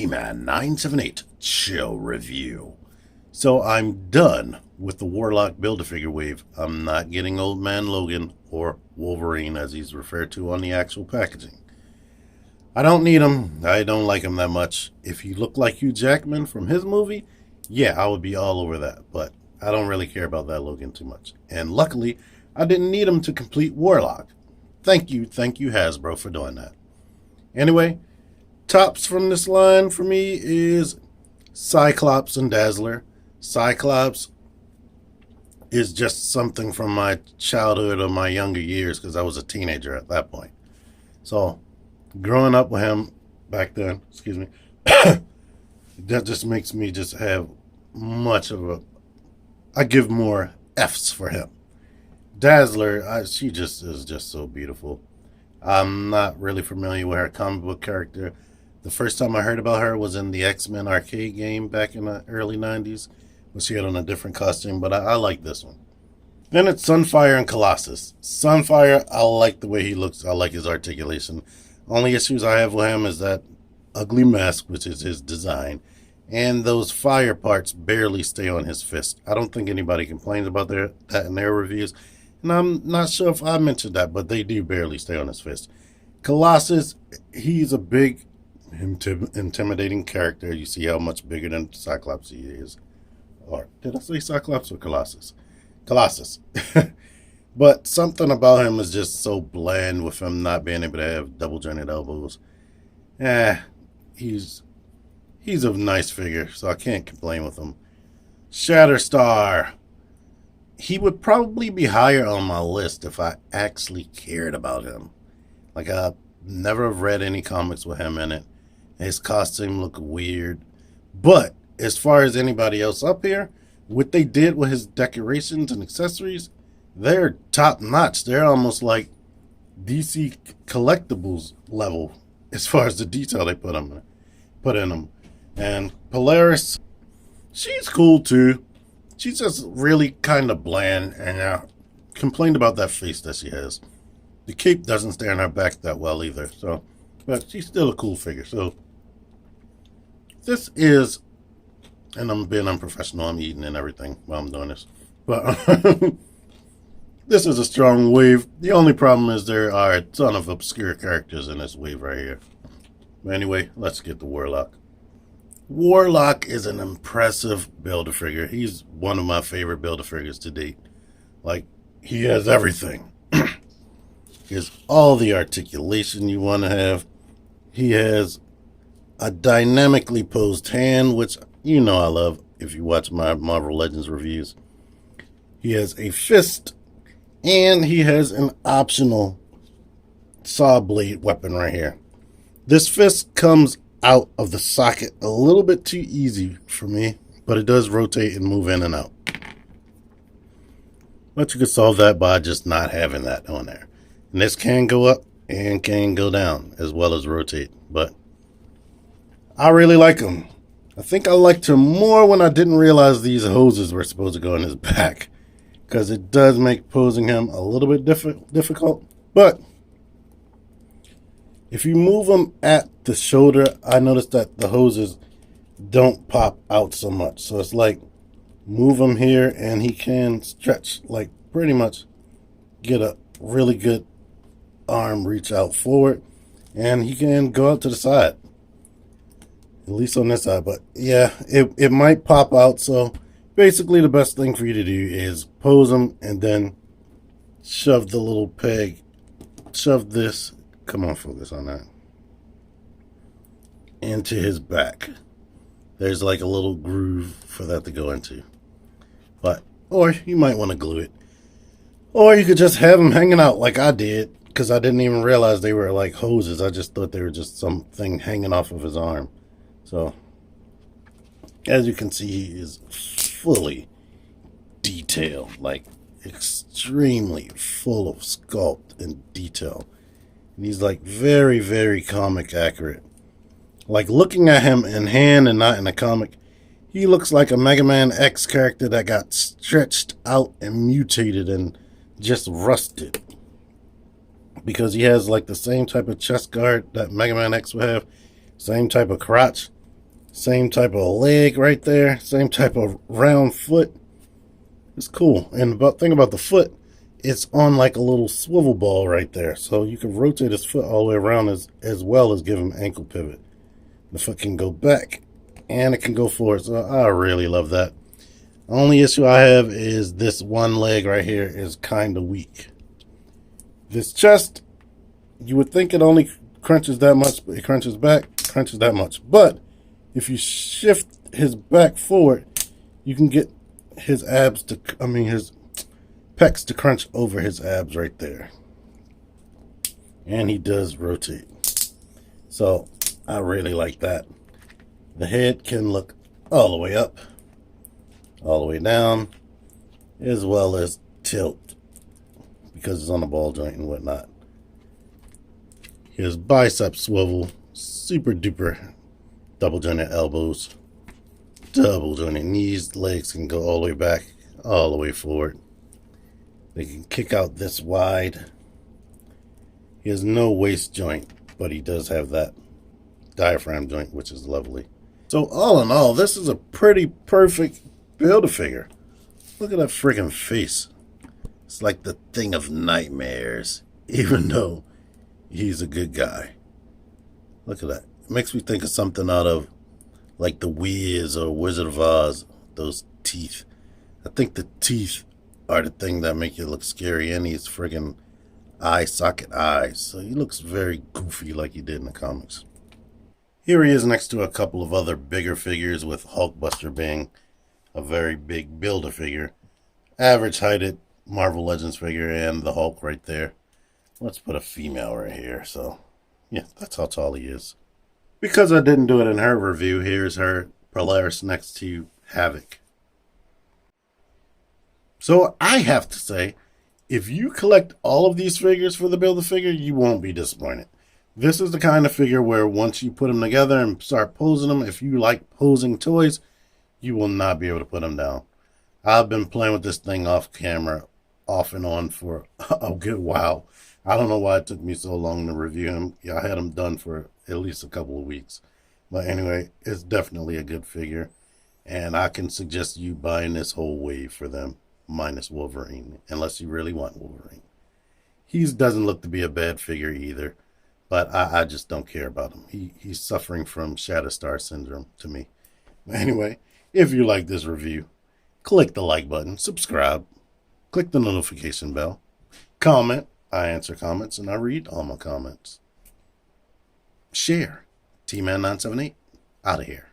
G-Man978 Chill Review. So I'm done with the Warlock Build-A-Figure wave. I'm not getting Old Man Logan, or Wolverine as he's referred to on the actual packaging. I don't need him. I don't like him that much. If he looked like Hugh Jackman from his movie, yeah, I would be all over that. But I don't really care about that Logan too much. And luckily, I didn't need him to complete Warlock. Thank you Hasbro for doing that. Anyway, tops from this line for me is Cyclops and Dazzler. Cyclops is just something from my childhood or my younger years because I was a teenager at that point. So, growing up with him back then, that just makes me just have I give more F's for him. Dazzler, she just is just so beautiful. I'm not really familiar with her comic book character. The first time I heard about her was in the X-Men arcade game back in the early 90s. But she had on a different costume, but I like this one. Then it's Sunfire and Colossus. Sunfire, I like the way he looks. I like his articulation. Only issues I have with him is that ugly mask, which is his design, and those fire parts barely stay on his fist. I don't think anybody complains about that in their reviews. And I'm not sure if I mentioned that, but they do barely stay on his fist. Colossus, he's a big, intimidating character. You see how much bigger than Cyclops he is. Or did I say Cyclops or Colossus? Colossus. But something about him is just so bland with him not being able to have double jointed elbows. He's a nice figure, so I can't complain with him. Shatterstar. He would probably be higher on my list if I actually cared about him. Like, I never have read any comics with him in it. His costume looked weird. But as far as anybody else up here, what they did with his decorations and accessories, they're top notch. They're almost like DC collectibles level as far as the detail they put in them. And Polaris, she's cool too. She's just really kind of bland, and I complained about that face that she has. The cape doesn't stay on her back that well either. So, but she's still a cool figure. So this is, and I'm being unprofessional, I'm eating and everything while I'm doing this. But this is a strong wave. The only problem is there are a ton of obscure characters in this wave right here. But anyway, let's get to Warlock. Warlock is an impressive Build-A-Figure. He's one of my favorite Build-A-Figures to date. Like, he has everything. He has all the articulation you want to have. He has a dynamically posed hand, which you know I love if you watch my Marvel Legends reviews. He has a fist, and he has an optional saw blade weapon right here. This fist comes out of the socket a little bit too easy for me, but it does rotate and move in and out. But you could solve that by just not having that on there. And this can go up and can go down as well as rotate, but I really like him. I think I liked him more when I didn't realize these hoses were supposed to go in his back, because it does make posing him a little bit difficult. But if you move him at the shoulder, I noticed that the hoses don't pop out so much. So it's like move him here and he can stretch, like pretty much get a really good arm reach out forward, and he can go out to the side. At least on this side, but yeah, it might pop out. So basically the best thing for you to do is pose him and then shove the little peg, shove this, come on, focus on that, into his back. There's like a little groove for that to go into. But, or you might want to glue it. Or you could just have him hanging out like I did, because I didn't even realize they were like hoses. I just thought they were just something hanging off of his arm. So, as you can see, he is fully detailed, like extremely full of sculpt and detail. And he's like very, very comic accurate. Like looking at him in hand and not in a comic, he looks like a Mega Man X character that got stretched out and mutated and just rusted. Because he has like the same type of chest guard that Mega Man X would have, same type of crotch. Same type of leg right there. Same type of round foot. It's cool. And the thing about the foot, it's on like a little swivel ball right there. So you can rotate his foot all the way around as well as give him ankle pivot. The foot can go back and it can go forward. So I really love that. The only issue I have is this one leg right here is kind of weak. This chest, you would think it only crunches that much, but it crunches back, crunches that much. But if you shift his back forward, you can get his abs to, his pecs to crunch over his abs right there. And he does rotate. So I really like that. The head can look all the way up, all the way down, as well as tilt because it's on a ball joint and whatnot. His bicep swivel, super duper double jointed elbows, double jointed knees, legs can go all the way back, all the way forward. They can kick out this wide. He has no waist joint, but he does have that diaphragm joint, which is lovely. So all in all, this is a pretty perfect Build-A-Figure. Look at that freaking face. It's like the thing of nightmares, even though he's a good guy. Look at that. It makes me think of something out of like The Wiz or Wizard of Oz. Those teeth. I think the teeth are the thing that make you look scary, and he's friggin' eye socket eyes. So he looks very goofy like he did in the comics. Here he is next to a couple of other bigger figures, with Hulkbuster being a very big Build-A-Figure. Average heighted Marvel Legends figure, and the Hulk right there. Let's put a female right here. So yeah, that's how tall he is. Because I didn't do it in her review, here's her Polaris next to Havoc. So I have to say, if you collect all of these figures for the Build-A-Figure, you won't be disappointed. This is the kind of figure where once you put them together and start posing them, if you like posing toys, you will not be able to put them down. I've been playing with this thing off camera, off and on, for a good while. I don't know why it took me so long to review him. Yeah, I had him done for at least a couple of weeks. But anyway, it's definitely a good figure. And I can suggest you buying this whole wave for them, minus Wolverine, unless you really want Wolverine. He doesn't look to be a bad figure either, but I just don't care about him. He's suffering from Shatterstar syndrome to me. But anyway, if you like this review, click the like button, subscribe, click the notification bell, comment. I answer comments and I read all my comments. Share. T-Man978 out of here.